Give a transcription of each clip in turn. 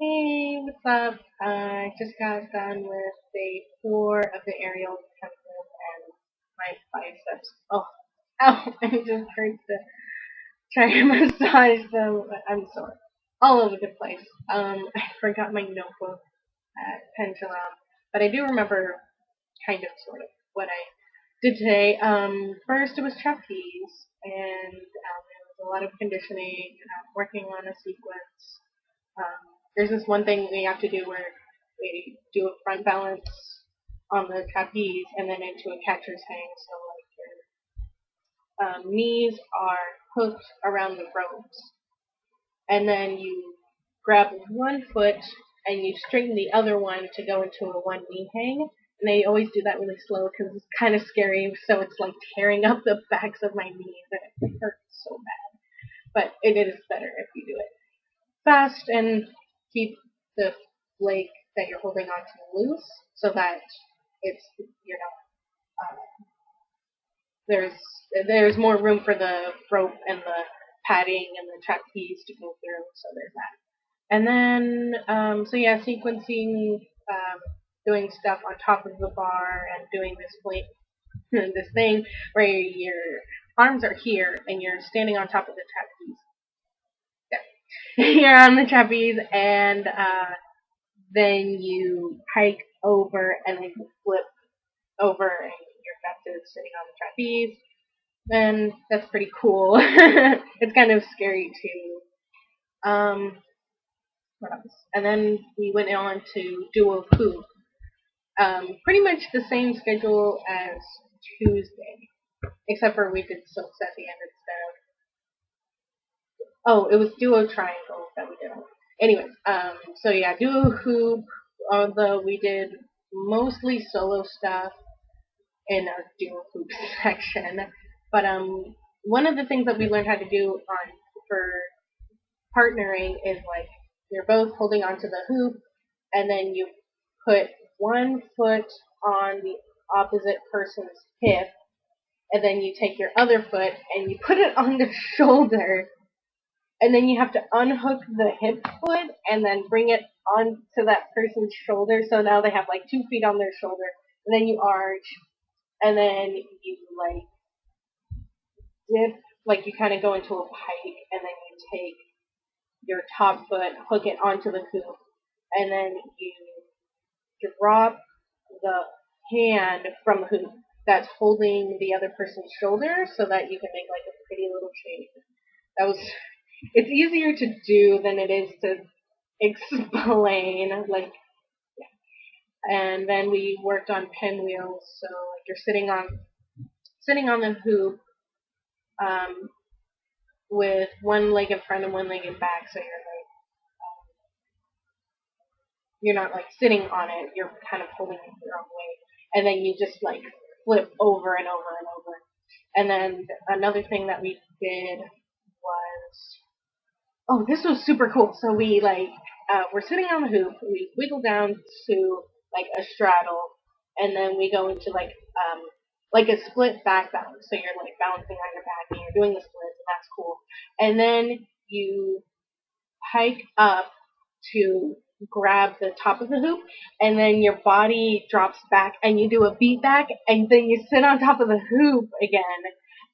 Hey, what's up? I just got done with day 4 of the aerial pendulum and my biceps. Oh, ow! It just hurts to try to massage them. I'm sore. All over the place. I forgot my notebook at Pendulum, but I do remember kind of sort of what I did today. First it was trapeze, and it was a lot of conditioning, working on a sequence. There's this one thing we have to do where we do a front balance on the trapeze and then into a catcher's hang. So like your knees are hooked around the ropes, and then you grab one foot and you straighten the other one to go into a one knee hang. And they always do that really slow because it's kind of scary. So it's like tearing up the backs of my knees and it hurts so bad. But it is better if you do it fast and keep the leg that you're holding on to loose so that it's you're not there's there's more room for the rope and the padding and the trapeze to go through. So there's that. And then so yeah, sequencing, doing stuff on top of the bar and doing this thing where your arms are here and you're standing on top of the trapeze. You're on the trapeze, and then you hike over and then you flip over and you're back to sitting on the trapeze. And that's pretty cool. It's kind of scary too. What else? And then we went on to duo hoop. Pretty much the same schedule as Tuesday, except for we did silks at the end instead of. Oh, it was duo triangle that we did. Anyways, so yeah, duo hoop. Although we did mostly solo stuff in our duo hoop section, but one of the things that we learned how to do on for partnering is like you're both holding onto the hoop, and then you put one foot on the opposite person's hip, and then you take your other foot and you put it on the shoulder, and then you have to unhook the hip foot and then bring it onto that person's shoulder. So now they have like 2 feet on their shoulder, and then you arch, and then you like dip, like you kind of go into a pike, and then you take your top foot, hook it onto the hoop, and then you drop the hand from the hoop that's holding the other person's shoulder so that you can make like a pretty little shape. That was it's easier to do than it is to explain. Like, and then we worked on pinwheels. So like you're sitting on the hoop, um, with one leg in front and one leg in back. So you're not like sitting on it. You're kind of holding it your own way, and then you just like flip over and over and over. And then another thing that we did was this was super cool. So we we're sitting on the hoop, we wiggle down to like a straddle, and then we go into like a split back balance. So you're like balancing on your back and you're doing the splits, and that's cool. And then you hike up to grab the top of the hoop, and then your body drops back and you do a beat back, and then you sit on top of the hoop again,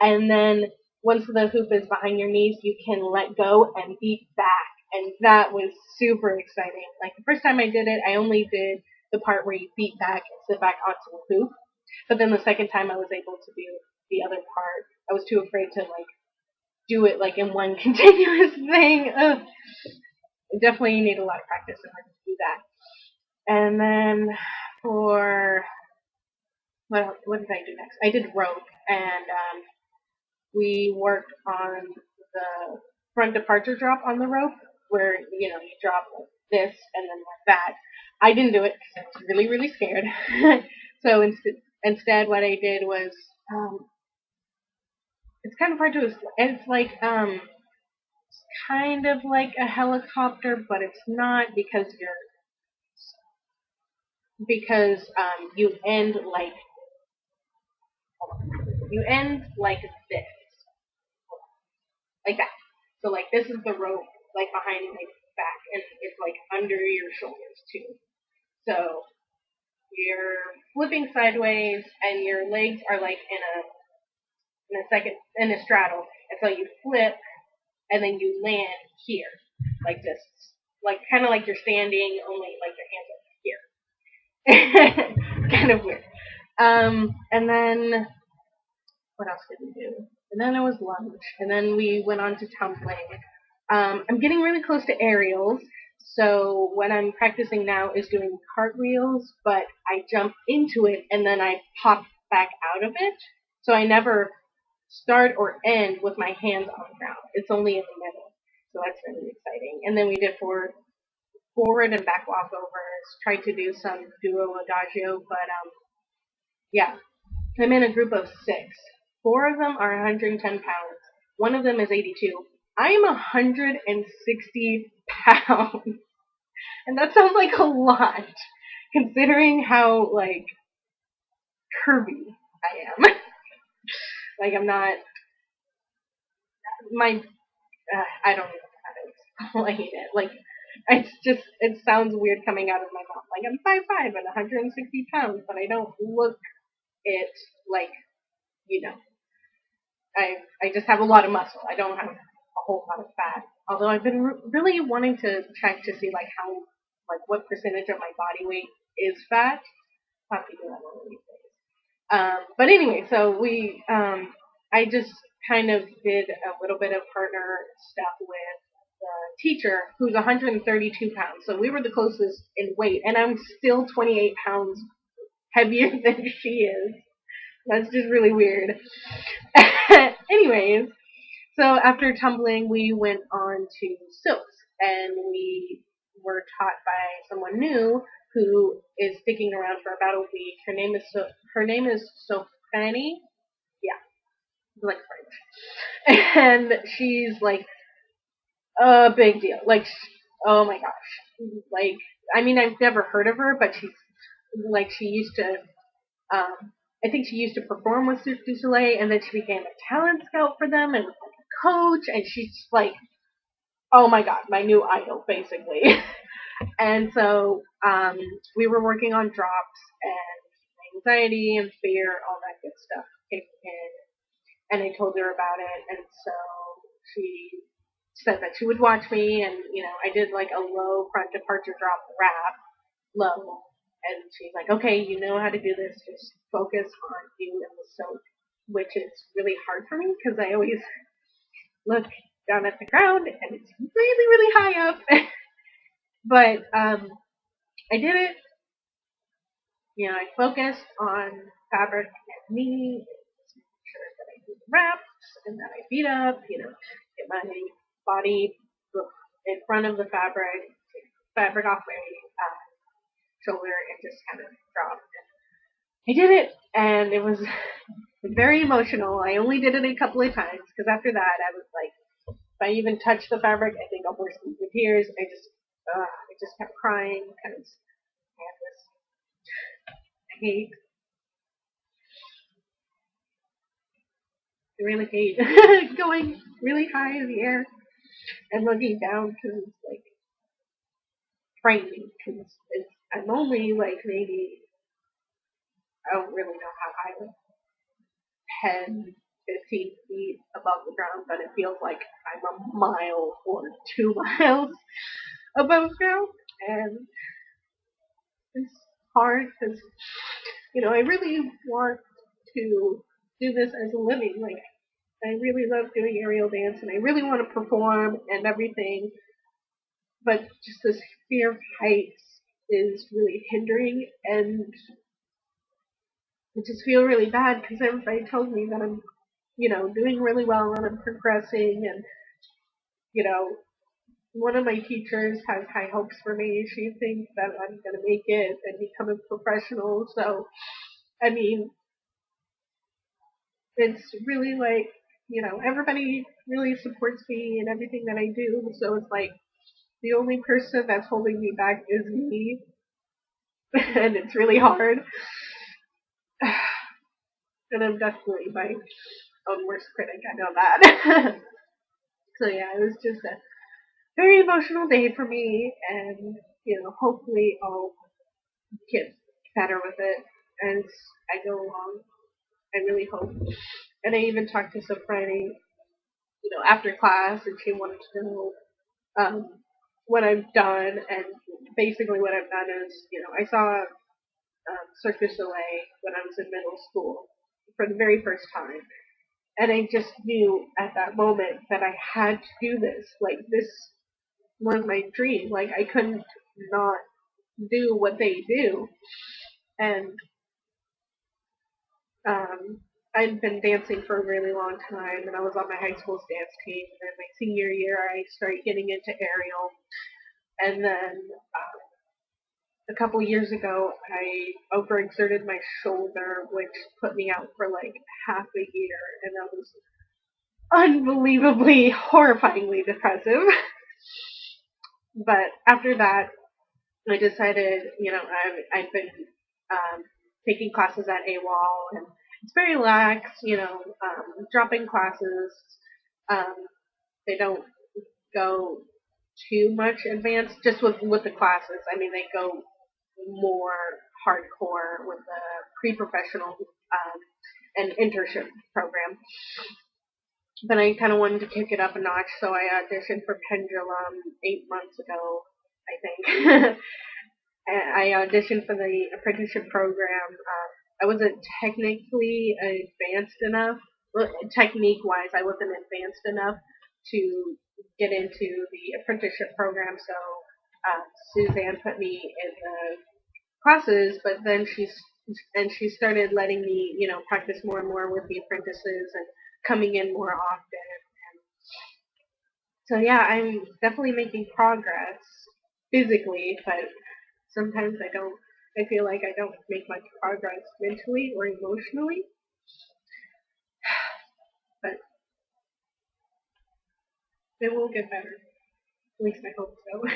and then once the hoop is behind your knees, you can let go and beat back. And that was super exciting. Like the first time I did it, I only did the part where you beat back and sit back onto the hoop. But then the second time I was able to do the other part. I was too afraid to like do it like in one continuous thing. Ugh. Definitely need a lot of practice in order to do that. And then for what did I do next? I did rope, and we worked on the front departure drop on the rope, where you drop like this and then like that. I didn't do it because I was really really scared. So instead, what I did was it's kind of hard to. It's like kind of like a helicopter, but it's not because you end like this, like that. So like this is the rope, like behind, like back, and it's like under your shoulders too. So you're flipping sideways, and your legs are like in a straddle, and so you flip, and then you land here, like this, like kind of like you're standing, only like your hands are here. It's kind of weird. And then what else did we do? And then it was lunch, and then we went on to tumbling. I'm getting really close to aerials, so what I'm practicing now is doing cartwheels, but I jump into it and then I pop back out of it, so I never start or end with my hands on the ground. It's only in the middle, so that's really exciting. And then we did forward and back walkovers, tried to do some duo adagio, but yeah, I'm in a group of 6. 4 of them are 110 pounds. One of them is 82. I am 160 pounds. And that sounds like a lot, considering how, like, curvy I am. Like, I'm not, I don't know how to explain it. Like, it sounds weird coming out of my mouth. Like, I'm 5'5" and 160 pounds, but I don't look it like, I just have a lot of muscle. I don't have a whole lot of fat. Although I've been really wanting to check to see what percentage of my body weight is fat. I'll have to do that one of these days. But anyway, so I just kind of did a little bit of partner stuff with the teacher, who's 132 pounds. So we were the closest in weight, and I'm still 28 pounds heavier than she is. That's just really weird. Anyways, so after tumbling, we went on to silks, and we were taught by someone new who is sticking around for about a week. Her name is Sophanie. Yeah, like French, and she's like a big deal. Like, oh my gosh, like I mean, I've never heard of her, but she used to. I think she used to perform with Cirque du Soleil, and then she became a talent scout for them and was like a coach, and she's like, oh my god, my new idol, basically. And so we were working on drops, and anxiety and fear, all that good stuff came in, and I told her about it, and so she said that she would watch me, and, I did like a low front departure drop wrap, low. And she's like, okay, you know how to do this. Just focus on you and the soap, which is really hard for me because I always look down at the ground and it's really, really high up. But I did it. I focused on fabric and me, just make sure that I do the wraps and that I beat up, get my body in front of the fabric off my shoulder, and just kind of dropped. I did it, and it was very emotional. I only did it a couple of times, because after that, I was like, if I even touch the fabric, I think I'll burst into tears. I just kept crying, because I had this hate. I really hate going really high in the air and looking down, because it's like frightening, because I'm only like maybe, I don't really know how high, 10, 15 feet above the ground, but it feels like I'm a mile or 2 miles above ground, and it's hard because, I really want to do this as a living. Like, I really love doing aerial dance, and I really want to perform and everything, but just this fear of heights is really hindering, and I just feel really bad because everybody tells me that I'm, doing really well and I'm progressing, and, one of my teachers has high hopes for me. She thinks that I'm going to make it and become a professional. So, I mean, it's really like, everybody really supports me in everything that I do. So it's like the only person that's holding me back is me. And it's really hard. And I'm definitely my own worst critic. I know that. So yeah, it was just very emotional day for me, and hopefully I'll get better with it as I go along. I really hope. And I even talked to some friend, after class, and she wanted to know um, what I've done, and basically what I've done is, I saw Circus when I was in middle school for the very first time, and I just knew at that moment that I had to do this. Like, this was my dream. Like, I couldn't not do what they do, and um, I'd been dancing for a really long time, and I was on my high school's dance team. And then my senior year, I started getting into aerial, and then a couple years ago, I overexerted my shoulder, which put me out for like half a year, and that was unbelievably, horrifyingly depressive. But after that, I decided, I've been taking classes at AWOL, and it's very lax, dropping classes. Um, they don't go too much advanced, just with the classes. I mean, they go more hardcore with the pre-professional and internship program. But I kind of wanted to kick it up a notch, so I auditioned for Pendulum 8 months ago, I think. I auditioned for the apprenticeship program. I wasn't technically advanced enough. Well, technique-wise, I wasn't advanced enough to get into the apprenticeship program, so Suzanne put me in the classes, but then she started letting me, practice more and more with the apprentices and coming in more often. And so yeah, I'm definitely making progress physically, but sometimes I don't. I feel like I don't make much progress mentally or emotionally, but it will get better. At least I hope so.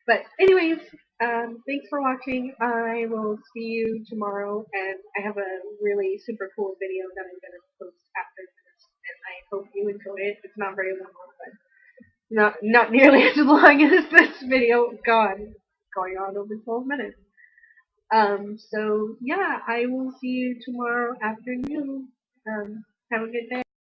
But anyways, thanks for watching. I will see you tomorrow, and I have a really super cool video that I'm gonna post after this, and I hope you enjoy it. It's not very long, but not nearly as long as this video. God, going on over 12 minutes. So yeah, I will see you tomorrow afternoon. Have a good day.